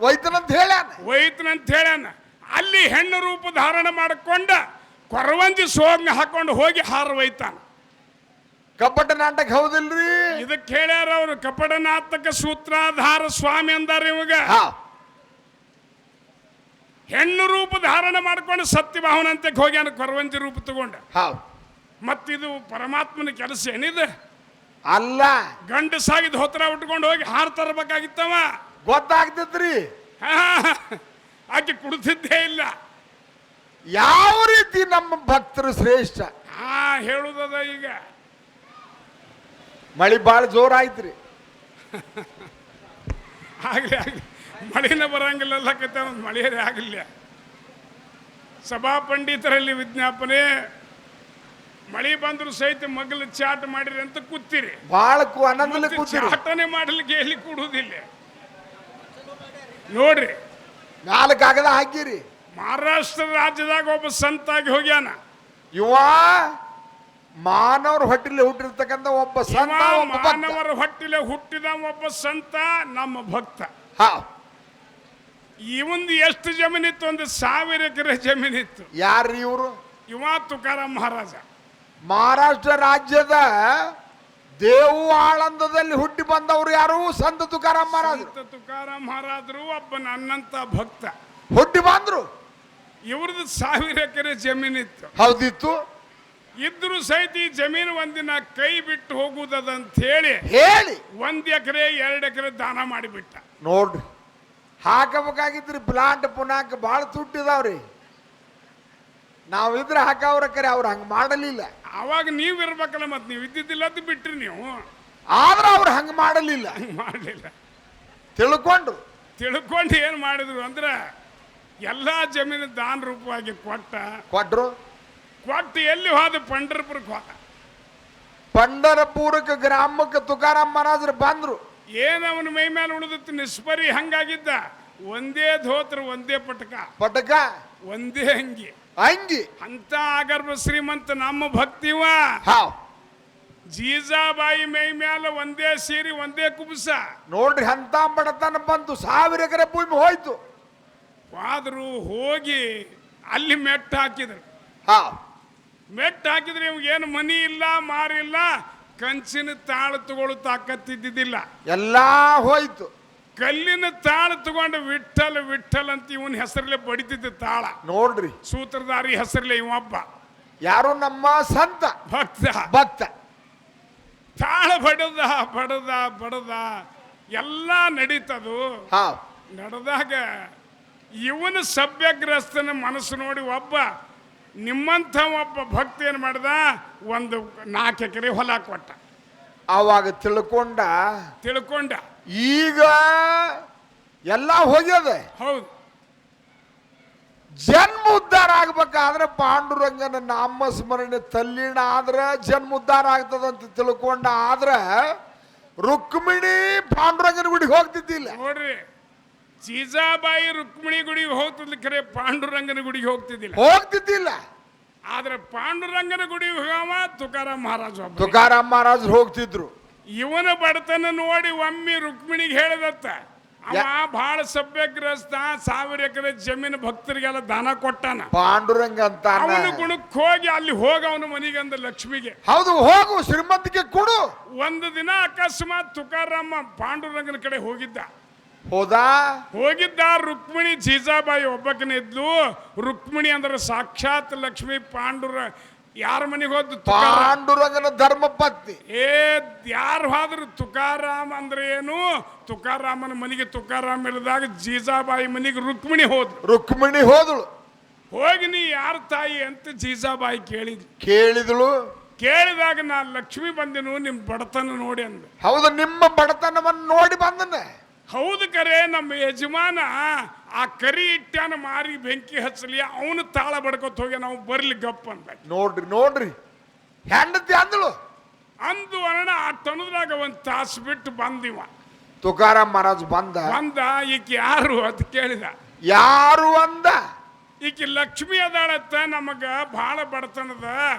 ಒಯ್ತನಂತ ಹೇಳ್ಯಾನ. ಅಲ್ಲಿ ಹೆಣ್ಣು ರೂಪ ಧಾರಣ ಮಾಡಿಕೊಂಡ ಕೊರವಂಜಿ ಸೋಗ್ನ ಹಾಕೊಂಡು ಹೋಗಿ ಹಾರ ಒಯ್ತಾನ. ಕಪಟ ನಾಟಕ ಹೌದಿಲ್ರಿ? ಇದಕ್ಕೆ ಹೇಳ್ಯಾರ ಅವರು ಕಪಟ ನಾಟಕ ಸೂತ್ರಾಧಾರ ಸ್ವಾಮಿ ಅಂದಾರ ಇವಾಗ. ಹೆಣ್ಣು ರೂಪ ಧಾರಣ ಮಾಡ್ಕೊಂಡು ಸತ್ಯಭಾವನ ಅಂತ ಹೋಗ್ಯಾನ ಕೊರವಂಜಿ ರೂಪ ತಗೊಂಡ. ಮತ್ತಿದು ಪರಮಾತ್ಮನ ಕೆಲಸ ಏನಿದೆ ಅಲ್ಲ. ಗಂಡಸಾಗಿದ್ ಹೊತ್ರ ಉಟ್ಕೊಂಡು ಹೋಗಿ ಹಾರ ತರಬೇಕಾಗಿತ್ತವ. ಗೊತ್ತಾಗ್ತದ್ರಿ. ಆಕೆ ಕುಡ್ತಿದ್ದೇ ಇಲ್ಲ. ಯಾವ ರೀತಿ ನಮ್ಮ ಭಕ್ತರು ಶ್ರೇಷ್ಠ ಹೇಳುದದ. ಈಗ ಮಳಿ ಬಾಳ ಜೋರಾಯ್ತ್ರಿ. ಆಗ್ಲಿ ಆಗ್ಲಿ, ಮಳಿನ ಬರಂಗಿಲ್ಲ. ಮಳೆಯೇ ಆಗಲಿಲ್ಲ. ಸಭಾ ಪಂಡಿತರಲ್ಲಿ ವಿಜ್ಞಾಪನೆ, ಮಳಿ ಬಂದ್ರು ಸಹಿತ ಮಗಲು ಚಾಟ ಮಾಡಿರಿ ಅಂತ ಕೂತಿರಿ. ಬಾಳ ಚಾಟನೆ ಮಾಡಲಿಕ್ಕೆ ಎಲ್ಲಿ ಕೂಡುವುದಿಲ್ಲ ನೋಡ್ರಿ. 4 ಕಾಗದ ಹಾಕಿರಿ. ಮಹಾರಾಷ್ಟ್ರ ರಾಜ್ಯದಾಗ ಒಬ್ಬ ಸಂತಾಗಿ ಹೋಗ್ಯಾನ. ಇವ ಮಾನವರ ಹೊಟ್ಟಿಲೆ ಹುಟ್ಟಿರ್ತಕ್ಕಂಥ ಒಬ್ಬ ಸಂತ. ಮಾನವರ ಹೊಟ್ಟಿಲೆ ಹುಟ್ಟಿದ ಒಬ್ಬ ಸಂತ, ನಮ್ಮ ಭಕ್ತ. ಇವಂದು ಎಷ್ಟು ಜಮೀನಿತ್ತು? 1000 ಎಕರೆ ಜಮೀನಿತ್ತು. ಯಾರ್ರಿ ಇವರು? ಇವ ತುಕಾರಾಮ್ ಮಹಾರಾಜ. ಮಹಾರಾಷ್ಟ್ರ ರಾಜ್ಯದ ದೇವು ಆಳಂದದಲ್ಲಿ ಹುಟ್ಟಿ ಬಂದವರು ಯಾರು? ಸಂತ ತುಕಾರಾಮ್ ಮಹಾರಾಜರು. ತುಕಾರಾಮ್ ಮಹಾರಾಜರು ಒಬ್ಬ ನನ್ನಂತ ಭಕ್ತ ಹುಟ್ಟಿ ಬಂದ್ರು. ಇವ್ರದ್ದು 1000 ಎಕರೆ ಜಮೀನಿತ್ತು. ಹೌದಿತ್ತು. ಇದ್ರು ಸಹಿತ ಈ ಜಮೀನು ಒಂದಿನ ಕೈ ಬಿಟ್ಟು ಹೋಗುವುದಂತ ಹೇಳಿ 1 ಎಕರೆ 2 ಎಕರೆ ದಾನ ಮಾಡಿಬಿಟ್ಟ. ನೋಡ್ರಿ, ಹಾಕಬೇಕಾಗಿದ್ರಿ ಪ್ಲಾಂಟ್ ಪುನಾಕ ಬಾಳ ತುಟ್ಟಿದಾವ್ರಿ. ನಾವಿದ್ರೆ ಹಾಕವ್ರ ಕರೆ ಅವ್ರು ಹಂಗ ಮಾಡಲಿಲ್ಲ. ಅವಾಗ ನೀವ್ ಇರ್ಬೇಕಲ್ಲ, ಮತ್ ನೀವು ಇದ್ದಿದ್ದಿಲ್ಲ ಅಂತ ಬಿಟ್ರಿ ನೀವು. ಆದ್ರೆ ಅವ್ರು ಹಂಗ ಮಾಡಲಿಲ್ಲ. ತಿಳ್ಕೊಂಡು ಏನ್ ಮಾಡಿದ್ರು ಅಂದ್ರೆ ಎಲ್ಲಾ ಜಮೀನು ದಾನ ರೂಪವಾಗಿ ಕೊಟ್ಟು ಎಲ್ಲಿ ಹೋದ? ಪಂಢರಪುರಕ್ಕೆ ಹೋದ. ಪಂಢರಪುರಕ್ಕೆ ಗ್ರಾಮಕ್ಕೆ ತುಕಾರಾಮ್ ಮಹಾರಾಜರು ಬಂದ್ರು. ಏನವನ ಮೈ ಮೇಲೆ ಉಳಿದಿತ್ತು ನಿಸ್ಪರಿ ಹಂಗಾಗಿದ್ದ. ಒಂದೇ ಧೋತ್ರ, ಒಂದೇ ಪಟಕ, ಒಂದೇ ಅಂಗಿ ಅಂತ ಆಗರ್ಭ ಶ್ರೀಮಂತ ನಮ್ಮ ಭಕ್ತಿವ. ಜೀಜಾಬಾಯಿ ಮೈ ಮ್ಯಾಲ ಒಂದೇ ಸೀರೆ, ಒಂದೇ ಕುಬಸ. ನೋಡ್ರಿ, ಅಂತ ಬಡತನ ಬಂತು. 1000 ಎಕರೆ ಭೂಮಿ ಹೋಯ್ತು. ಆದ್ರೂ ಹೋಗಿ ಅಲ್ಲಿ ಮೆಟ್ಟ ಹಾಕಿದ್ರು. ಇವಾಗ ಏನು ಮನಿ ಇಲ್ಲ, ಮಾರಿಲ್ಲ, ಕಂಚಿನ ತಾಳ ತಗೊಳ್ಳೋ ತಾಕತ್ತಿದ್ದಿದ್ದಿಲ್ಲ. ಎಲ್ಲಾ ಹೋಯ್ತು. ಕಲ್ಲಿನ ತಾಳ ತಗೊಂಡು ವಿಠಲ್ ವಿಠಲ್ ಅಂತ ಇವನ್ ಹೆಸರಲ್ಲೇ ಬಡಿತಿದ್ದ ತಾಳ. ನೋಡ್ರಿ, ಸೂತ್ರಧಾರಿ ಹೆಸರಲ್ಲೇ ಇವೊಬ್ಬ. ಯಾರು? ನಮ್ಮ ಸಂತ ಭಕ್ತ. ತಾಳ ಬಡದ ಎಲ್ಲ ನಡೀತದು. ನಡೆದಾಗ ಇವನು ಸಭ್ಯಗ್ರಸ್ತನ ಮನಸ್ಸು ನೋಡಿ ನಿಮ್ಮಂಥ ಒಬ್ಬ ಭಕ್ತಿ ಏನ್ ಮಾಡ್ದ? 4 ಎಕರೆ ಹೊಲ ಕೊಟ್ಟ. ಆವಾಗ ತಿಳ್ಕೊಂಡ ಈಗ ಎಲ್ಲ ಹೋಗ್ಯದ. ಹೌದು. ಜನ್ಮ ಉದ್ಧಾರ ಆಗ್ಬೇಕಾದ್ರೆ ಪಾಂಡುರಂಗನ ನಾಮ ಸ್ಮರಣೆ ತಲ್ಲೀಣ ಆದ್ರೆ ಜನ್ಮ ಉದ್ಧಾರ ಆಗ್ತದಂತ ತಿಳ್ಕೊಂಡ. ಆದ್ರ ರುಕ್ಮಿಣಿ ಪಾಂಡುರಂಗನ ಗುಡಿಗೆ ಹೋಗ್ತಿದ್ದಿಲ್ಲ. ನೋಡ್ರಿ, ಜೀಜಾಬಾಯಿ ರುಕ್ಮಿಣಿ ಗುಡಿಗೆ ಹೋಗ್ತಿದ್ಲ, ಖರೆ ಪಾಂಡುರಂಗನ ಗುಡಿಗೆ ಹೋಗ್ತಿದ್ದಿಲ್ಲ. ಆದ್ರೆ ಪಾಂಡುರಂಗನ ಗುಡಿಗೆ ಹೋಗವ ತುಕಾರಾಮ್ ಮಹಾರಾಜ್ ಹೋಗ್ತಿದ್ರು. ಇವನ ಬಡತನ ನೋಡಿ ಒಮ್ಮೆ ರುಕ್ಮಿಣಿಗೆ ಹೇಳಿದತ್ತ. ಅವ ಬಹಳ ಸಭ್ಯಗ್ರಸ್ತ, 1000 ಎಕರೆ ಜಮೀನು ಭಕ್ತರಿಗೆಲ್ಲ ದಾನ ಕೊಟ್ಟಾನ. ಪಾಂಡುರಂಗ ಅಂತ ಅವನ ಗುಣಕ್ಕೆ ಹೋಗಿ ಅಲ್ಲಿ ಅವನ ಮನೆಗೆ ಅಂದ ಲಕ್ಷ್ಮಿಗೆ. ಹೌದು, ಹೋಗು ಶ್ರೀಮಂತಿಗೆ ಕೊಡು. ಒಂದು ದಿನ ಅಕಸ್ಮಾತ್ ತುಕಾರಾಮ ಪಾಂಡುರಂಗನ ಕಡೆ ಹೋಗಿದ್ದ. ರುಕ್ಮಿಣಿ ಜೀಜಾಬಾಯಿ ಒಬ್ಬಕನ ಇದ್ಲು. ರುಕ್ಮಿಣಿ ಅಂದ್ರೆ ಸಾಕ್ಷಾತ್ ಲಕ್ಷ್ಮಿ. ಯಾರ ಮನೆಗೆ ಹೋದ್? ಪಾಂಡುರಂಗನ ಧರ್ಮಪತ್ನಿ. ಯಾರು ಹೋದ್ರು? ತುಕಾರಾಮ್ ಅಂದ್ರೆ ಏನು? ತುಕಾರಾಮನ ಮನೆಗೆ ತುಕಾರಾಮ್ ಇಲ್ಲದಾಗ ಜೀಜಾಬಾಯಿ ಮನೆಗೆ ರುಕ್ಮಿಣಿ ಹೋದಳು. ಹೋಗಿ ನೀ ಯಾರ ತಾಯಿ ಅಂತ ಜೀಜಾಬಾಯಿ ಕೇಳಿದಳು. ಕೇಳಿದಾಗ ನಾ ಲಕ್ಷ್ಮಿ ಬಂದೆನು, ನಿಮ್ ಬಡತನ ನೋಡಿ ಅಂದ. ಹೌದು, ನಿಮ್ಮ ಬಡತನವನ್ನು ನೋಡಿ ಬಂದನೆ. ಹೌದು, ಕರೆ ನಮ್ಮ ಯಜಮಾನ ಆ ಕರಿ ಇಟ್ಟಾನ ಮಾರಿ ಬೆಂಕಿ ಹಚ್ಚಲಿ, ಅವನು ತಾಳ ಬಡ್ಕೊತ ಹೋಗಿ ನಾವು ಬರ್ಲಿ ಗಪ್ಪ ಅಂತ. ನೋಡ್ರಿ ಹೆಂಡತಿ ಅಂದಳು. ಅಂದು ಅಣ್ಣ ಆ ತನದ್ರಾಗ 1 ತಾಸು ಬಿಟ್ಟು ಬಂದಿವ. ತುಕಾರಾಮ್ ಮಹಾರಾಜ್ ಬಂದ. ಈಕೆ ಯಾರು ಅಂತ ಕೇಳಿದ. ಯಾರು ಅಂದ? ಈಕೆ ಲಕ್ಷ್ಮಿ ಅದಾಳತ್ತ, ನಮಗ ಬಹಳ ಬಡತನದ,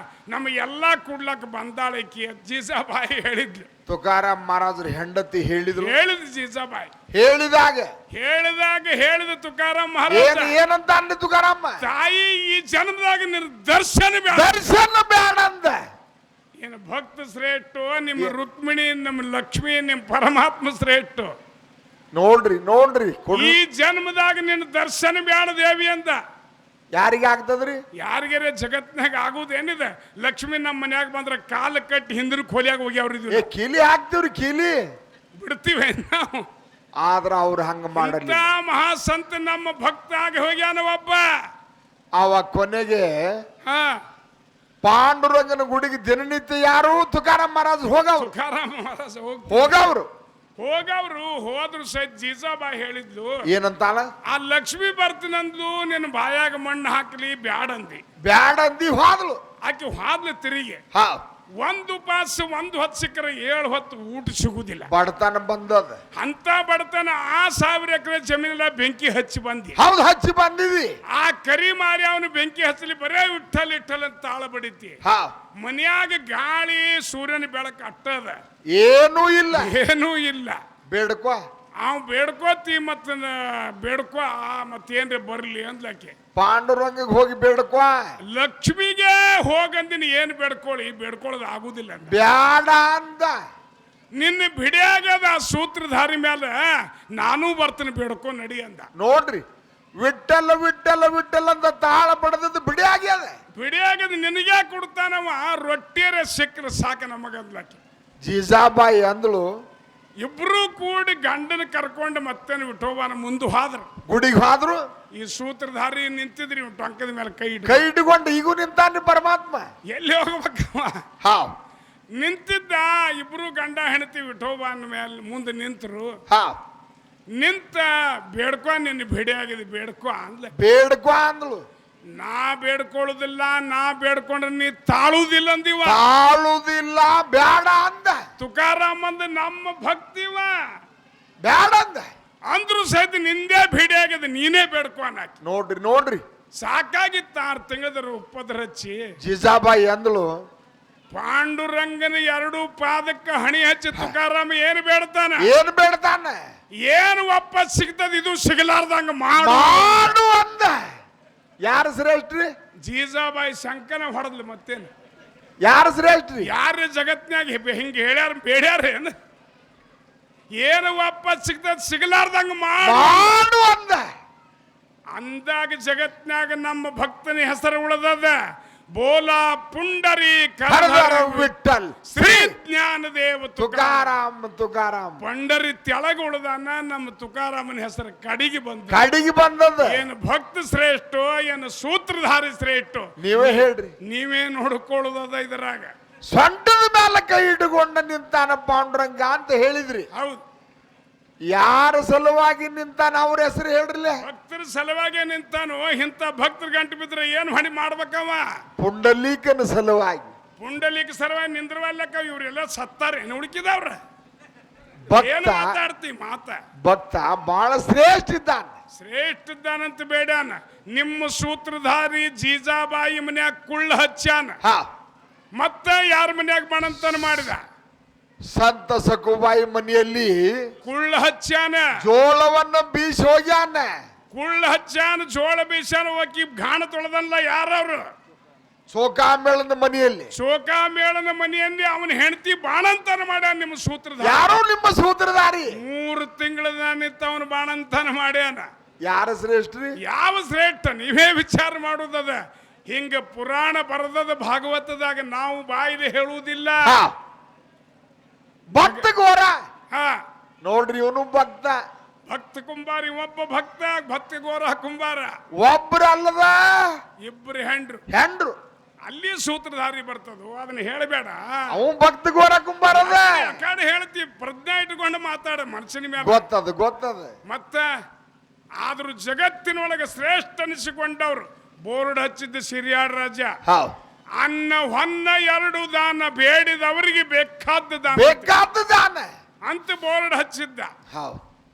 ನಮಗೆ ಎಲ್ಲಾ ಕೂಡ್ಲಕ್ ಬಂದಾಳ ಈಕೆ ಜೀಜಾಬಾಯಿ ಹೇಳಿದ್ಲು. ತುಕಾರಾಮ್ ಮಹಾರಾಜರು ಹೆಂಡತಿ ಹೇಳಿದ್ರು. ಜೀಜಾಬಾಯಿ ಹೇಳಿದ ತುಕಾರಾಮ್ ಮಹಾರಾಜ ಏನಂತ ಅಂದ ತುಕಾರಾಮ? ತಾಯಿ ಈ ಜನ್ಮದಾಗ ನಿನ್ನ ದರ್ಶನ ಬೇಡ, ದರ್ಶನ ಬೇಡ ಅಂದ. ಏನು ಭಕ್ತ ಶ್ರೇಷ್ಠ, ನಿಮ್ಮ ರುಕ್ಮಿಣಿ, ನಮ್ಮ ಲಕ್ಷ್ಮಿ, ನಿಮ್ಮ ಪರಮಾತ್ಮ ಶ್ರೇಷ್ಠ. ನೋಡ್ರಿ ಈ ಜನ್ಮದಾಗ ನಿನ್ನ ದರ್ಶನ ಬೇಡ ದೇವಿ ಅಂತ. ಯಾರಿಗೆ ಆಗ್ತದ್ರಿ? ಯಾರಿಗಾರ ಜಗತ್ನಾಗ ಆಗುದೇನಿದೆ? ಲಕ್ಷ್ಮಿ ನಮ್ಮ ಮನ್ಯಾಗ ಬಂದ್ರ ಕಾಲ ಕಟ್ಟಿ ಹಿಂದಿನ ಕೋಲಿಯಾಗ ಹೋಗ್ಯಾವ್ರಿದ್ವಿ. ಕೀಲಿ ಹಾಕ್ತಿವ್ರಿ, ಕೀಲಿ ಬಿಡ್ತೀವಿ ನಾವು. ಆದ್ರ ಅವ್ರು ಹಂಗ ಮಾಡಲ್ಲ. ಮಹಾಸಂತ ನಮ್ಮ ಭಕ್ತ ಆಗಿ ಹೋಗ್ಯಾನ ಒಬ್ಬ. ಅವ ಕೊನೆಗೆ ಹಾ ಪಾಂಡುರಂಗನ ಗುಡಿಗೆ ದಿನನಿತ್ಯ ಯಾರು? ತುಕಾರಾಮ್ ಮಹಾರಾಜ್ ಹೋಗವ್ರು. ತುಕಾರಾಮ್ ಮಹಾರಾಜ ಹೋಗವ್ರು ಹೋದ್ರು ಸಹಿತ ಜೀಜಾಬಾಯಿ ಹೇಳಿದ್ಲು ಏನಂತಾಳ? ಆ ಲಕ್ಷ್ಮಿ ಬರ್ತೀನಂದ್ಲು, ನಿನ್ನ ಬಾಯಾಗ ಮಣ್ಣು ಹಾಕ್ಲಿ ಬ್ಯಾಡಂದಿ ಹೋದ್ಲು. ಆಕೆ ಹೋದ್ಲು ತಿರುಗಿ. ಒಂದು ಉಪವಾಸ 1 ಹೊತ್ತು ಸಿಕ್ಕರೆ 7 ಹೊತ್ತು ಊಟ ಸಿಗುದಿಲ್ಲ. ಬಡತನ ಬಂದದ. ಅಂತ ಬಡತನ. ಆ 1000 ಎಕರೆ ಜಮೀನೆಲ್ಲ ಬೆಂಕಿ ಹಚ್ಚಿ ಬಂದಿ. ಹೌದು, ಹಚ್ಚಿ ಬಂದಿವಿ. ಆ ಕರಿ ಮಾರಿ ಅವನು ಬೆಂಕಿ ಹಚ್ಚಲಿ, ಬರೇ ವಿಠಲ್ ಅಂತ ತಾಳ ಬಡಿತಿ. ಮನ್ಯಾಗ ಗಾಳಿ ಸೂರ್ಯನ ಬೆಳಕು ಅಟ್ಟದ, ಏನೂ ಇಲ್ಲ. ಬೇಡ್ಕೋ ಅವ್ ಬೇಡ್ಕೋತಿ ಬೇಡ್ಕೋ ಮತ್ತೇನ್ರಿ ಬರ್ಲಿ ಅಂದ್ಲಕ್ಕೆ. ಪಾಂಡುರಂಗಗೆ ಹೋಗಿ ಬೇಡ್ಕೋ. ಲಕ್ಷ್ಮಿಗೆ ಹೋಗಂದಿನ ಏನ್ ಬೇಡ್ಕೊಳ್ಳೋದು ಆಗುದಿಲ್ಲ. ಬ್ಯಾಡ ಅಂದ. ನಿನ್ನ ಬಿಡಿಯಾಗದ ಆ ಸೂತ್ರಧಾರಿ ಮೇಲೆ ನಾನೂ ಬರ್ತೀನಿ, ಬೇಡ್ಕೊ ನಡಿ ಅಂದ. ನೋಡ್ರಿ, ವಿಠಲ ಅಂತ ತಾಳ ಬಡದದ್ದು ಬಿಡಿಯಾಗ್ಯದ. ನಿನಗೆ ಕೊಡ್ತಾನವ, ರೊಟ್ಟಿಯರ ಸಿಕ್ಕರೆ ಸಾಕ ನಮಗಂದ್ಲಕ್ಕೆ. ಜೀಜಾಬಾಯಿ ಅಂದ್ಳು. ಇಬ್ರು ಕೂಡಿ ಗಂಡನ ಕರ್ಕೊಂಡು ಮತ್ತೆ ವಿಠೋಬಾನ ಮುಂದೆ ಹೋದ್ರು. ಗುಡಿಗೆ ಹೋದ್ರು. ಈ ಸೂತ್ರಧಾರಿ ನಿಂತಿದ್ರಿ ಟೊಂಕದ ಮೇಲೆ ಕೈ ಇಟ್ಕೊಂಡು ಈಗೂ ನಿಂತಾನೆ ಪರಮಾತ್ಮ. ಎಲ್ಲಿ ಹೋಗ್ಬೇಕವ? ನಿಂತಿದ್ದ. ಇಬ್ರು ಗಂಡ ಹೆಂಡತಿ ವಿಠೋಬಾನ ಮೇಲೆ ಮುಂದೆ ನಿಂತರು. ನಿಂತ ಬೇಡ್ಕೊ, ನಿನ್ನ ಭೇಡಿ ಆಗಿದೆ, ಬೇಡ್ಕೊ ಅಂದ್ಲು. ನಾ ಬೇಡ್ಕೊಳ್ಳುದಿಲ್ಲ, ನಾ ಬೇಡ್ಕೊಂಡ್ರೆ ನೀ ತಾಳುದಿಲ್ಲ ಅಂದಿವ. ಬ್ಯಾಡ ಅಂದ. ತುಕಾರಾಮ್ ಅಂದ ನಮ್ಮ ಭಕ್ತಿವ ಬ್ಯಾಡ ಅಂದ. ಅಂದ್ರು ಸಹಿತ ನಿಂದೇ ಭೇಡಿ ಆಗಿದೆ, ನೀನೇ ಬೇಡ್ಕೊ ಅನ್ನಾಕಿ. ನೋಡ್ರಿ ಸಾಕಾಗಿತ್ತ. 6 ತಿಂಗಳ ಉಪದ್ರ ಹಚ್ಚಿ ಜೀಜಾಬಾಯಿ ಅಂದ್ಳು. ಪಾಂಡುರಂಗನ 2 ಪಾದಕ್ಕೆ ಹಣಿ ಹಚ್ಚಿ ತುಕಾರಾಮ ಏನು ಬೇಡ್ತಾನ? ಏನು ವಾಪಸ್ ಸಿಗ್ತದ? ಇದು ಸಿಗಲಾರ್ದಂಗ ಮಾಡು ಅಂದ. ಯಾರು ಶ್ರೇಷ್ಠ್ರಿ? ಜೀಜಾಬಾಯಿ ಶಂಕನ ಹೊಡೆದ್ಲು. ಮತ್ತೇನು? ಯಾರು ಶ್ರೇಷ್ಠ್ರಿ? ಯಾರು ಜಗತ್ನಾಗ ಹಿಂಗ ಹೇಳ್ಯಾರ ಬೇಡ್ಯಾರ? ಏನು ವಾಪಸ್ ಸಿಗ್ತದ? ಸಿಗಲಾರ್ದಂಗ ಮಾಡು ಅಂದ. ಅಂದಾಗ ಜಗತ್ನಾಗ ನಮ್ಮ ಭಕ್ತನ ಹೆಸರು ಉಳಿದದ. ಬೋಲಾ ಪುಂಡರಿ ವಿಠಲ್ ಶ್ರೀ ಜ್ಞಾನದೇವ ತುಕಾರಾಮ್. ಪಂಡರಿ ತೆಳಗ ಉಳಿದಾನ. ನಮ್ಮ ತುಕಾರಾಮನ ಹೆಸರು ಕಡಿಗೆ ಬಂದದ. ಏನು ಭಕ್ತ ಶ್ರೇಷ್ಠ, ಏನು ಸೂತ್ರಧಾರಿ ಶ್ರೇಷ್ಠ? ನೀವೇ ಹೇಳ್ರಿ. ನೀವೇ ನೋಡ್ಕೊಳ್ಳೋದ. ಇದರಾಗ ಸೊಂಟದ ಮೇಲೆ ಕೈ ಇಟ್ಟುಕೊಂಡ ನಿಂತಾನ ಪಾಂಡುರಂಗ ಅಂತ ಹೇಳಿದ್ರಿ. ಹೌದು. ಯಾರ ಸಲುವಾಗಿ ನಿಂತಾನ? ಅವ್ರ ಹೆಸರು ಹೇಳ್ರಲ್ಲ. ಭಕ್ತರ ಸಲುವಾಗಿ ನಿಂತಾನು. ಇಂಥ ಭಕ್ತರ ಗಂಟು ಬಿದ್ರೆ ಏನು ಹಣಿ ಮಾಡ್ಬೇಕವ? ಪುಂಡಲೀಕನ ಸಲುವಾಗಿ. ಪುಂಡಲೀಕ ಸಲುವಾಗಿ ನಿಂದ್ರವಲ್ಲಕ್ಕ. ಇವರೆಲ್ಲ ಸತ್ತಾರ ಉಳುಕಿದವ್ರ. ಏನು ಮಾತಾಡ್ತಿ ಮಾತ? ಭಕ್ತ ಬಹಳ ಶ್ರೇಷ್ಠ ಇದ್ದಾನಂತ ಬೇಡಾನ. ನಿಮ್ಮ ಸೂತ್ರಧಾರಿ ಜೀಜಾಬಾಯಿ ಮನ್ಯಾಗ ಕುಳ್ಳ ಹಚ್ಚಾನ. ಮತ್ತ ಯಾರ ಮನ್ಯಾಗ ಬಾಣಂತನ ಮಾಡಿದ? ಸಂತ ಸಕುಬಾಯಿ ಮನೆಯಲ್ಲಿ ಕುಳ್ಳ ಹಚ್ಚಾನ. ಜೋಳವನ್ನು ಬೀಸಿ ಹೋಗ್ಯಾನ. ಕುಳ್ಳ ಹಚ್ಚಾನ, ಜೋಳ ಬೀಸಾನ. ಹೋಗಿ ಗಾಣ ತೊಳೆದಲ್ಲ. ಯಾರವ್ರು? ಶೋಕಾಮೇಳನ ಮನೆಯಲ್ಲಿ ಅವನ ಹೆಂಡತಿ ಬಾಣಂತನ ಮಾಡ್ಯಾನ. ನಿಮ್ಮ ಸೂತ್ರಧಾರಿ. ಯಾರು ನಿಮ್ಮ ಸೂತ್ರಧಾರಿ? 3 ತಿಂಗಳ ನಿಂತ ಅವನು ಬಾಣಂತನ ಮಾಡ್ಯಾನ. ಯಾರ ಶ್ರೇಷ್ಠರಿ? ಯಾವ ಶ್ರೇಷ್ಠ? ನೀವೇ ವಿಚಾರ ಮಾಡುವುದದ. ಹಿಂಗ ಪುರಾಣ ಬರೆದದ ಭಾಗವತದಾಗ, ನಾವು ಬಾಯಿಲೆ ಹೇಳುವುದಿಲ್ಲ. ಭಕ್ತ ಘೋರ. ನೋಡ್ರಿ, ಇವನು ಭಕ್ತ ಕುಂಬಾರ. ಒಬ್ಬ ಭಕ್ತ, ಭಕ್ತ ಘೋರ ಕುಂಬಾರ. ಒಬ್ರು ಅಲ್ಲದ, 2 ಹೆಂಡ್ರು. ಅಲ್ಲಿ ಸೂತ್ರಧಾರಿ ಬರ್ತದ. ಅದನ್ನ ಹೇಳಬೇಡ. ಅವನು ಭಕ್ತ ಘೋರ ಕುಂಬಾರದ. ಯಾಕಡೆ ಹೇಳ್ತಿ? ಪ್ರಜ್ಞೆ ಇಟ್ಕೊಂಡು ಮಾತಾಡ. ಮನುಷ್ಯನ ಮೇಲೆ ಗೊತ್ತದ. ಮತ್ತ ಆದ್ರೂ ಜಗತ್ತಿನೊಳಗೆ ಶ್ರೇಷ್ಠ ಅನಿಸಿಕೊಂಡವ್ರು ಬೋರ್ಡ್ ಹಚ್ಚಿದ್ದ ಸಿರಿಯಾಳ ರಾಜ. ಅನ್ನ ಹೊನ್ನ 2 ದಾನ, ಬೇಡಿದವರಿಗೆ ಬೇಕಾದ ದಾನ ಅಂತ ಬೋರ್ಡ್ ಹಚ್ಚಿದ್ದ.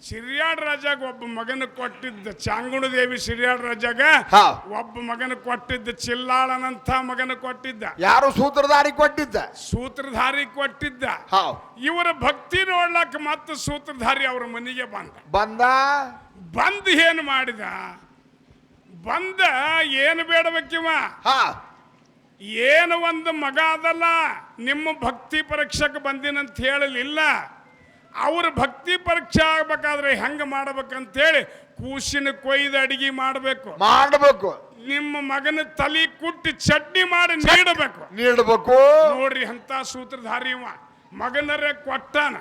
ಸಿರಿಯಾಳ ರಾಜಾಗ ಒಬ್ಬ ಮಗನ ಕೊಟ್ಟಿದ್ದ, ಚಾಂಗುಣದೇವಿ ಸಿರಿಯಾಳ ರಾಜಾಗ ಹಾ. ಒಬ್ಬ ಮಗನ ಕೊಟ್ಟಿದ್ದ, ಚಿಲ್ಲಾಳನಂತ ಮಗನ ಕೊಟ್ಟಿದ್ದ, ಯಾರು ಸೂತ್ರಧಾರಿ ಕೊಟ್ಟಿದ್ದ? ಸೂತ್ರಧಾರಿ ಕೊಟ್ಟಿದ್ದ. ಹಾ. ಇವರ ಭಕ್ತಿ ನೋಡ್ಲಕ್ಕ ಮತ್ತೆ ಸೂತ್ರಧಾರಿ ಅವ್ರ ಮನೆಗೆ ಬಂದ ಬಂದು ಏನು ಮಾಡಿದ? ಬಂದ ಏನು ಬೇಡಬೇಕಿವ? ಹಾ. ಏನು ಒಂದು ಮಗ ಅದಲ್ಲ, ನಿಮ್ಮ ಭಕ್ತಿ ಪರೀಕ್ಷೆಗೆ ಬಂದಿನಂತ ಹೇಳಲಿಲ್ಲ. ಅವ್ರ ಭಕ್ತಿ ಪರೀಕ್ಷೆ ಆಗ್ಬೇಕಾದ್ರೆ ಹೆಂಗ ಮಾಡ್ಬೇಕಂತೇಳಿ ಕೂಸಿನ ಕೊಯ್ದು ಅಡಿಗೆ ಮಾಡಬೇಕು. ನಿಮ್ಮ ಮಗನ ತಲೆ ಕುಟ್ಟಿ ಚಟ್ನಿ ಮಾಡಿ ನೀಡಬೇಕು. ನೋಡ್ರಿ ಅಂತ ಸೂತ್ರಧಾರಿ ಮಗನರೇ ಕೊಟ್ಟಾನ.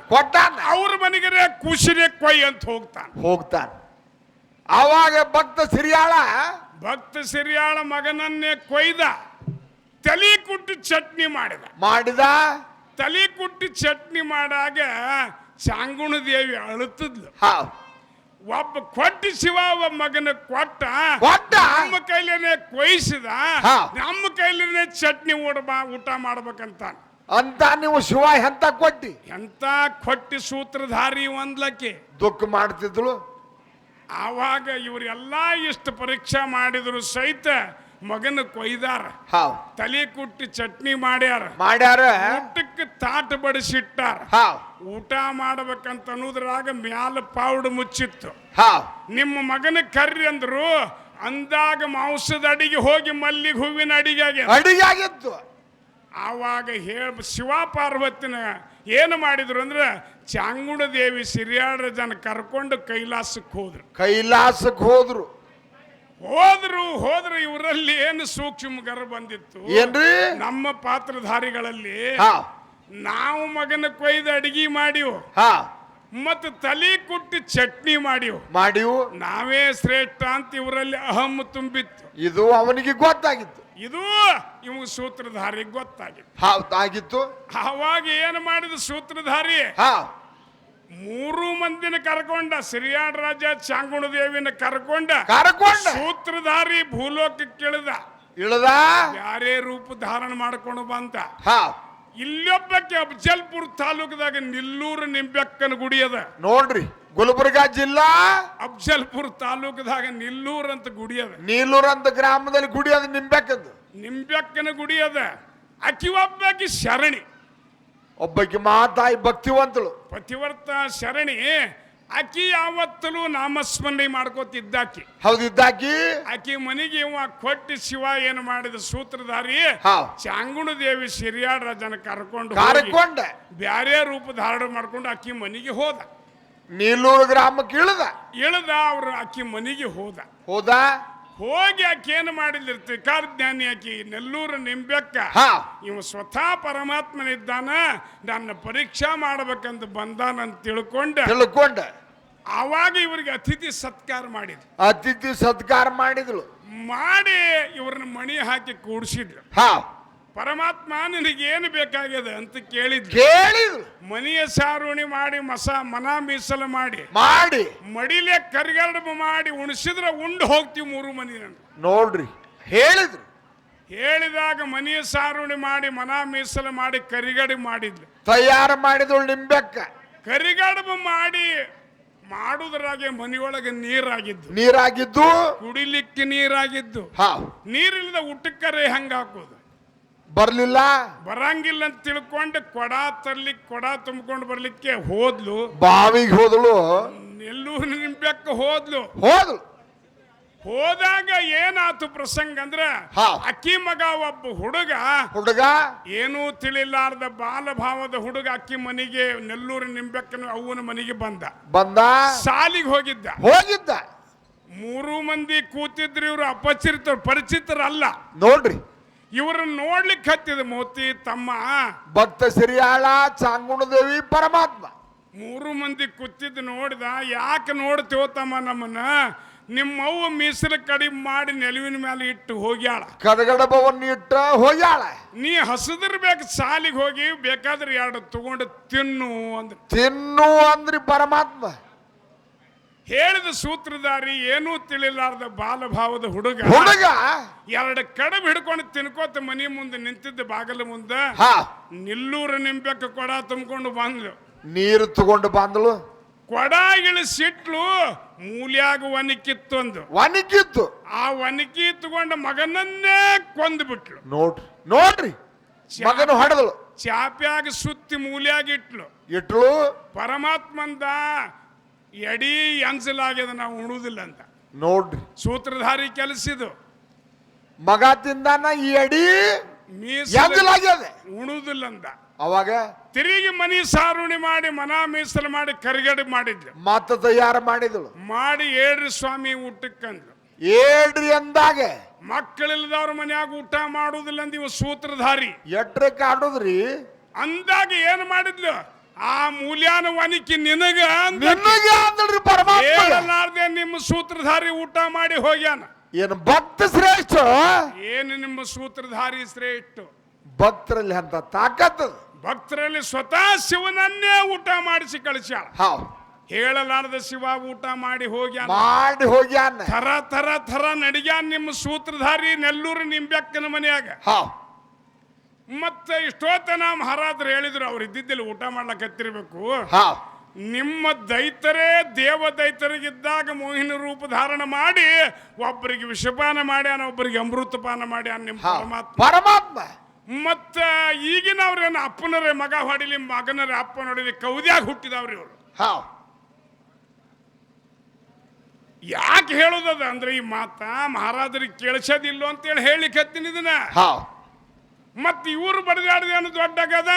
ಅವ್ರ ಮನೆಗರೇ ಕೂಸಿನೇ ಕೊಯ್ ಅಂತ ಹೋಗ್ತಾನ. ಅವಾಗ ಭಕ್ತ ಸಿರಿಯಾಳ ಮಗನನ್ನೇ ಕೊಯ್ದ, ತಲೆ ಕುಟ್ಟಿ ಚಟ್ನಿ ಮಾಡಿದ. ತಲೆ ಕುಟ್ಟಿ ಚಟ್ನಿ ಮಾಡಾಗ ಚಾಂಗುಣ ದೇವಿ ಅಳುತ್ತಿದ್ಲು. ಒಬ್ಬ ಕೊಟ್ಟಿ ಶಿವ ಒಬ್ಬ ಮಗನ ಕೊಟ್ಟ, ನಮ್ಮ ಕೈಲೇನೆ ಕೊಯ್ಸಿದ, ನಮ್ಮ ಕೈಲೇನೆ ಚಟ್ನಿ ಊಟ ಮಾಡ್ಬೇಕಂತ ಅಂತ ನೀವು ಶಿವ ಎಂತ ಕೊಟ್ಟಿ ಸೂತ್ರಧಾರಿ ಒಂದ್ಲಕ್ಕೆ ದುಃಖ ಮಾಡ್ತಿದ್ಳು. ಆವಾಗ ಇವರೆಲ್ಲಾ ಇಷ್ಟು ಪರೀಕ್ಷೆ ಮಾಡಿದ್ರು ಸಹಿತ ಮಗನ ಕೊಯ್ದಾರ, ತಲೆ ಕುಟ್ಟಿ ಚಟ್ನಿ ಮಾಡ್ಯಾರ. ಊಟಕ್ಕೆ ತಾಟ ಬಡಿಸಿಟ್ಟಾರ. ಊಟ ಮಾಡ್ಬೇಕಂತ ಅನ್ನೋದ್ರಾಗ ಮ್ಯಾಲ ಪೌಡ್ ಮುಚ್ಚಿತ್ತು. ನಿಮ್ಮ ಮಗನ ಕರ್ರಿ ಅಂದ್ರು, ಅಂದಾಗ ಮಾಂಸದ ಅಡಿಗೆ ಹೋಗಿ ಮಲ್ಲಿಗೆ ಹೂವಿನ ಅಡಿಗೆ ಆಗಿತ್ತು. ಆವಾಗ ಶಿವ ಪಾರ್ವತಿನ ಏನು ಮಾಡಿದ್ರು ಅಂದ್ರೆ ಚಾಂಗುಣ ದೇವಿ ಸಿರಿಯಾಳ ಜನ ಕರ್ಕೊಂಡು ಕೈಲಾಸಕ್ಕೆ ಹೋದ್ರು. ಇವರಲ್ಲಿ ಏನು ಸೂಕ್ಷ್ಮ ಗರ್ ಬಂದಿತ್ತು ಏನ್ರಿ? ನಮ್ಮ ಪಾತ್ರಧಾರಿಗಳಲ್ಲಿ ನಾವು ಮಗನ ಕೊಯ್ದು ಅಡಿಗೆ ಮಾಡಿವು, ಮತ್ತು ತಲೆ ಕುಟ್ಟಿ ಚಟ್ನಿ ಮಾಡಿವು. ನಾವೇ ಶ್ರೇಷ್ಠ ಅಂತ ಇವರಲ್ಲಿ ಅಹಂ ತುಂಬಿತ್ತು. ಇದು ಅವನಿಗೆ ಗೊತ್ತಾಗಿತ್ತು, ಇದು ಇವ್ ಸೂತ್ರಧಾರಿ ಗೊತ್ತಾಗಿತ್ತು. ಅವಾಗ ಏನು ಮಾಡಿದ ಸೂತ್ರಧಾರಿ? 3 ಮಂದಿನ ಕರ್ಕೊಂಡ, ಸಿರಿಯಾಳ ರಾಜ ಚಾಂಗುಣ ದೇವಿನ ಕರ್ಕೊಂಡ ಸೂತ್ರಧಾರಿ ಭೂಲೋಕಕ್ಕೆ ಇಳಿದ. ಯಾರೇ ರೂಪ ಧಾರಣ ಮಾಡ್ಕೊಂಡು ಬಂದ. ಇಲ್ಲೊಬ್ಬಕ್ಕೆ ಅಫಜಲ್ಪುರ್ ತಾಲೂಕದಾಗ ನಿಲ್ಲೂರು ನಿಂಬೆಕ್ಕನ ಗುಡಿ ಅದ ನೋಡ್ರಿ. ಗುಲ್ಬರ್ಗಾ ಜಿಲ್ಲಾ ಅಫಜಲ್ಪುರ್ ತಾಲೂಕದಾಗ ನಿಲ್ಲೂರ್ ಅಂತ ಗುಡಿ ಅದ. ನೀಲೂರ್ ಅಂತ ಗ್ರಾಮದಲ್ಲಿ ಗುಡಿ ಅದ, ನಿಂಬೆಕ್ಕನ ಗುಡಿ ಅದ. ಅಕ್ಕಿ ಒಬ್ಬಾಕಿ ಶರಣಿ, ಒಬ್ಬಾಕಿ ಮಾತಾಯಿ ಭಕ್ತಿವಂತಳು, ಪತಿವರ್ತ ಶರಣಿ. ಅಕ್ಕಿ ಯಾವತ್ತಲೂ ನಾಮಸ್ಮರಣೆ ಮಾಡ್ಕೋತಿದ್ದಾಕಿ. ಆಕಿ ಮನೆಗೆ ಇವ ಕೊಟ್ಟಿ ಶಿವ ಏನು ಮಾಡಿದ ಸೂತ್ರಧಾರಿ ಚಾಂಗುಣ ದೇವಿ ಸಿರಿಯಾಳ ರಾಜನ ಕರ್ಕೊಂಡು ಬ್ಯಾರೆ ರೂಪ ಧಾರಣ ಮಾಡ್ಕೊಂಡು ಅಕ್ಕಿ ಮನೆಗೆ ಹೋದ. ನೀಲೂರು ಗ್ರಾಮಕ್ಕೆ ಇಳಿದ ಅವ್ರ ಅಕ್ಕಿ ಮನೆಗೆ ಹೋದ. ಹೋಗಿ ಆಕೆ ಏನು ಮಾಡಿದ್ರು? ತ್ರಿಕಾರಜ್ಞಾನಿ ಆಕಿ ನೆಲ್ಲೂರು ನಿಂಬೆಕ್ಕ ಇವ ಸ್ವತಃ ಪರಮಾತ್ಮನಿದ್ದಾನ, ನನ್ನ ಪರೀಕ್ಷಾ ಮಾಡ್ಬೇಕಂತ ಬಂದಾನಂತ ತಿಳ್ಕೊಂಡ ಆವಾಗ ಇವರಿಗೆ ಅತಿಥಿ ಸತ್ಕಾರ ಮಾಡಿದ್ಲು. ಮಾಡಿ ಇವ್ರನ್ನ ಮಣಿ ಹಾಕಿ ಕೂಡಿಸಿದ್ರು. ಪರಮಾತ್ಮ ನಿನಗೇನು ಬೇಕಾಗ್ಯದ ಅಂತ ಕೇಳಿದ್ರು. ಮನೆಯ ಸಾರುಣಿ ಮಾಡಿ ಮನ ಮೀಸಲು ಮಾಡಿ ಮಡಿಲೆ ಕರಿಗರಡು ಮಾಡಿ ಉಣಿಸಿದ್ರೆ ಉಂಡು ಹೋಗ್ತೀವಿ 3 ಮಂದಿ ನೋಡ್ರಿ ಹೇಳಿದಾಗ ಮನೆಯ ಸಾರುಣಿ ಮಾಡಿ ಮನ ಮೀಸಲು ಮಾಡಿ ಕರಿಗಡಿ ಮಾಡಿದ್ಲು. ತಯಾರು ಮಾಡಿದಳು ನಿಂಬೆಕ್ಕ. ಕರಿಗಡುಬು ಮಾಡುವುದರಾಗೆ ಮನೆಯೊಳಗೆ ನೀರಾಗಿದ್ದು ಕುಡಿಲಿಕ್ಕೆ ನೀರಾಗಿದ್ದು. ನೀರಿಲ್ಲದ ಊಟಕ್ಕರೆ ಹಂಗ ಹಾಕೋದು ಬರಂಗಿಲ್ಲ ಅಂತ ತಿಳ್ಕೊಂಡು ಕೊಡ ತುಂಬಿಕೊಂಡು ಬರ್ಲಿಕ್ಕೆ ಹೋದ್ಲು. ಬಾವಿಗೆ ಹೋದಳು. ನೆಲ್ಲೂರು ನಿಂಬೆಕ್ಕ ಹೋದ್ಲು. ಹೋದಾಗ ಏನಾತು ಪ್ರಸಂಗ ಅಂದ್ರ ಅಕ್ಕಿ ಮಗ ಒಬ್ಬ ಹುಡುಗ ಏನೂ ತಿಳಿಲಾರ್ದ ಬಾಲಭಾವದ ಹುಡುಗ ಅಕ್ಕಿ ಮನೆಗೆ ನೆಲ್ಲೂರು ನಿಂಬೆಕ್ಕನ ಅವನ ಮನೆಗೆ ಬಂದ. ಸಾಲಿಗೆ ಹೋಗಿದ್ದ. 3 ಮಂದಿ ಕೂತಿದ್ರು. ಇವ್ರು ಪರಿಚಿತರಲ್ಲ ನೋಡ್ರಿ. ಇವ್ರನ್ನ ನೋಡ್ಲಿಕ್ಕೆ ಹತ್ತಿದ ಮೋತಿ ತಮ್ಮ ಭಕ್ತ ಸಿರಿಯಾಳ ಚಾಂಗುಣ ದೇವಿ ಪರಮಾತ್ಮ 3 ಮಂದಿ ಕೂತಿದ್ದು ನೋಡಿದ. ಯಾಕೆ ನೋಡ್ತೇವ ತಮ್ಮ ನಮ್ಮನ್ನ? ನಿಮ್ಮವ್ವ ಮೀಸಲು ಕಡಿಮೆ ಮಾಡಿ ನೆಲುವಿನ ಮೇಲೆ ಇಟ್ಟು ಹೋಗ್ಯಾಳ. ಕದಗಡಬವನ್ನು ಇಟ್ಟು ಹೋಗ್ಯಾಳ. ನೀ ಹಸದಿರ್ಬೇಕು, ಸಾಲಿಗೆ ಹೋಗಿ ಬೇಕಾದ್ರೆ 2 ತಗೊಂಡು ತಿನ್ನು ಅಂದ್ರಿ ಪರಮಾತ್ಮ. ಹೇಳಿದ ಸೂತ್ರಧಾರಿ ಏನೂ ತಿಳಿಲಾರ್ದ ಬಾಲಭಾವದ ಹುಡುಗ 2 ಕಡಬ್ ಹಿಡ್ಕೊಂಡು ತಿನ್ಕೋತ ಮನಿ ಮುಂದೆ ನಿಂತಿದ್ದ ಬಾಗಲ ಮುಂದೆ. ಹಾ ನಿಲ್ಲೂರು ನಿಂಬೆಕ್ಕ ಕೊಡ ತುಂಬಿಕೊಂಡು ಬಂದ್ಲು. ನೀರು ತಗೊಂಡು ಬಂದಳು. ಕೊಡ ಇಳಿಸಿಟ್ಲು ಮೂಲ್ಯಾಗ ಒನಕಿತ್ತೊಂದು ಒಣಗಿತ್ತು. ಆ ಒನಕಿ ತಗೊಂಡ ಮಗನನ್ನೇ ಕೊಂದು ಬಿಟ್ಲು. ನೋಡ್ರಿ ಮಗನು ಹೊಡೆದಳು, ಚಾಪ್ಯಾಗ ಸುತ್ತಿ ಮೂಲ್ಯಾಗ ಇಟ್ಲು. ಪರಮಾತ್ಮಂದ ಎಡೀ ಅಂಜಲಾಗ್ಯದ ನಾವು ಉಣುವುದಿಲ್ಲ ಅಂತ ನೋಡ್ರಿ ಸೂತ್ರಧಾರಿ ಕೆಲಸಿದು. ಮಗ ತಿಂದಾನ ಈ ಅಡಿ ಉಣುವುದಿಲ್ಲ ಅಂದ. ಅವಾಗ ತಿರುಗಿ ಮನಿ ಸಾರುಣಿ ಮಾಡಿ ಮನ ಮೀಸಲು ಮಾಡಿ ಕರಿಗಡೆ ಮಾಡಿದ್ಲು. ಮತ್ತ ತಯಾರು ಮಾಡಿದಳು. ಮಾಡಿ ಏಳ್ರಿ ಸ್ವಾಮಿ ಊಟಕ್ಕಂದ್ಲು. ಏಳ್ರಿ ಅಂದಾಗ ಮಕ್ಕಳಿಲ್ಲದವ್ರ ಮನ್ಯಾಗ ಊಟ ಮಾಡುವುದಿಲ್ಲ ಅಂದ ಇವ ಸೂತ್ರಧಾರಿ. ಎಟ್ರೆ ಕಾಡುದ್ರಿ ಅಂದಾಗ ಏನ್ ಮಾಡಿದ್ಲು, ಆ ಮೂಲ್ಯಾನ ವನಿಕಿ ನಿನಗ ಹೇಳಲಾರ್ದೆ ನಿಮ್ಮ ಸೂತ್ರಧಾರಿ ಊಟ ಮಾಡಿ ಹೋಗ್ಯಾನ. ಏನು ಭಕ್ತ ಶ್ರೇಷ್ಠ, ಏನು ನಿಮ್ಮ ಸೂತ್ರಧಾರಿ ಶ್ರೇಷ್ಠ. ಭಕ್ತರಲ್ಲಿ ಅಂತ ತಾಕತ್, ಭಕ್ತರಲ್ಲಿ ಸ್ವತಃ ಶಿವನನ್ನೇ ಊಟ ಮಾಡಿಸಿ ಕಳಿಸ್ಯಾಳ. ಹೇಳಲಾರ್ದ ಶಿವ ಊಟ ಮಾಡಿ ಹೋಗ್ಯಾನ. ಥರ ಥರ ಥರ ನಡಿಗ್ಯಾನ ನಿಮ್ಮ ಸೂತ್ರಧಾರಿ ನೆಲ್ಲೂರು ನಿಂಬೆಕ್ಕನ ಮನೆಯಾಗ. ಮತ್ತೆ ಇಷ್ಟೋತನ ಮಹಾರಾಜರು ಹೇಳಿದ್ರು, ಅವ್ರು ಇದ್ದಿದ್ದಿಲ್ಲ, ಊಟ ಮಾಡ್ಲಕತ್ತಿರ್ಬೇಕು. ನಿಮ್ಮ ದೈತರೇ ದೇವ ದೈತರಿಗಿದ್ದಾಗ ಮೋಹಿನಿ ರೂಪ ಧಾರಣ ಮಾಡಿ ಒಬ್ಬರಿಗೆ ವಿಷಪಾನ ಮಾಡ್ಯಾನ, ಒಬ್ಬರಿಗೆ ಅಮೃತಪಾನ ಮಾಡ್ಯಾನ ನಿಮ್ಮ ಪರಮಾತ್ಮ. ಮತ್ತ ಈಗಿನವ್ರೇನು ಅಪ್ಪನರೇ ಮಗ ಹೊಡಿಲಿ, ಮಗನರೇ ಅಪ್ಪ ನೋಡಿಲಿ, ಕೌದ್ಯಾಗ ಹುಟ್ಟಿದವ್ರಿ ಇವರು. ಯಾಕೆ ಹೇಳುದದ ಅಂದ್ರೆ ಈ ಮಾತ ಮಹಾರಾಜರಿಗೆ ಕೇಳಿಸೋದಿಲ್ಲೋ ಅಂತೇಳಿ ಹೇಳಿಕ್ ಹತ್ತೀನಿ ಇದನ್ನ. ಮತ್ ಇವ್ರು ಬಡದಾಡ್ದೆ ಅನ್ನೋ ದೊಡ್ಡಗದ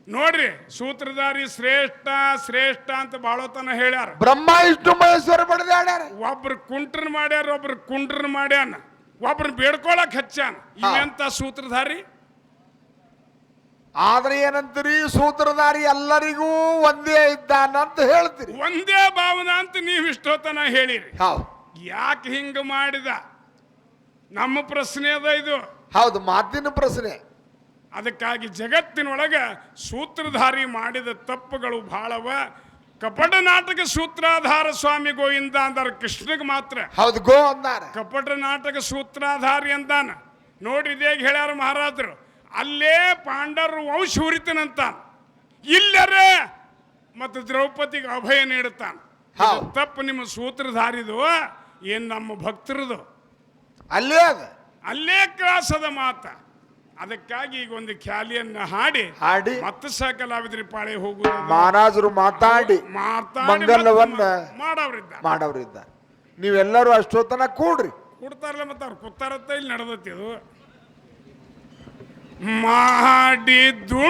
ನೋಡ್ರಿ. ಸೂತ್ರಧಾರಿ ಶ್ರೇಷ್ಠ ಶ್ರೇಷ್ಠ ಅಂತ ಬಾಳೋತನ ಹೇಳ್ಯಾರ. ಬ್ರಹ್ಮ ವಿಷ್ಣು ಮಹೇಶ್ವರ ಬಡದಾಡ್ಯಾರ. ಒಬ್ರು ಕುಂಟ್ರನ್ ಮಾಡ್ಯಾರ, ಒಬ್ರು ಕುಂಡ್ರನ್ ಮಾಡ್ಯಾನ, ಒಬ್ರು ಬೇಡ್ಕೊಳಕ್ ಹಚ್ಚಾನ. ಇವೆಂತ ಸೂತ್ರಧಾರಿ. ಆದ್ರೆ ಏನಂತೀರಿ, ಸೂತ್ರಧಾರಿ ಎಲ್ಲರಿಗೂ ಒಂದೇ ಇದ್ದಾನಂತ ಹೇಳ್ತೀರಿ. ಒಂದೇ ಭಾವನಾ ಅಂತ ನೀವು ಇಷ್ಟೋತನ ಹೇಳಿರಿ. ಯಾಕೆ ಹಿಂಗ ಮಾಡಿದ ನಮ್ಮ ಪ್ರಶ್ನೆ ಅದ ಇದು. ಹೌದು, ಮಾತಿನ ಪ್ರಶ್ನೆ. ಅದಕ್ಕಾಗಿ ಜಗತ್ತಿನೊಳಗ ಸೂತ್ರಧಾರಿ ಮಾಡಿದ ತಪ್ಪುಗಳು ಬಹಳವ. ಕಪಟ ನಾಟಕ ಸೂತ್ರಾಧಾರ ಸ್ವಾಮಿ ಗೋವಿಂದ ಅಂದಾರ ಕೃಷ್ಣಗ್ ಮಾತ್ರ. ಹೌದು, ಗೋ ಅಂದಾರ. ಕಪಟ ನಾಟಕ ಸೂತ್ರಾಧಾರಿ ಅಂದಾನ. ನೋಡ್ರಿ ಇದೇಗ ಹೇಳ್ಯಾರ ಮಹಾರಾಜರು. ಅಲ್ಲೇ ಪಾಂಡವರು ವಂಶ ಹುರಿತನಂತ, ಇಲ್ಲರೇ ಮತ್ತು ದ್ರೌಪದಿಗೆ ಅಭಯ ನೀಡುತ್ತಾನ. ತಪ್ಪು ನಿಮ್ಮ ಸೂತ್ರಧಾರಿದು, ಏನ್ ನಮ್ಮ ಭಕ್ತರದು ಅಲ್ಲೇ ಕ್ರಾಸದ ಮಾತ. ಅದಕ್ಕಾಗಿ ಈಗ ಒಂದು ಖ್ಯಾಲಿಯನ್ನ ಹಾಡಿ ಮತ್ತೆ ಸಹ ಕಲಾವಿದರಿ ಪಾಳೆ ಹೋಗುವುದು. ಮಹಾರಾಜರು ಮಾತಾಡಿ ಮಂಗಲವನ್ನ ಮಾಡವ್ರಿದ್ದ. ನೀವೆಲ್ಲರೂ ಅಷ್ಟೊತ್ತನ ಕೂಡ್ತಾರಲ್ಲ, ಮತ್ತೆ ಅವ್ರು ಕೂತಾರತ್ತ ಇಲ್ಲಿ ನಡೆದತ್ತಿ ಅದು. ಮಾಡಿದುಣ್ಣೋ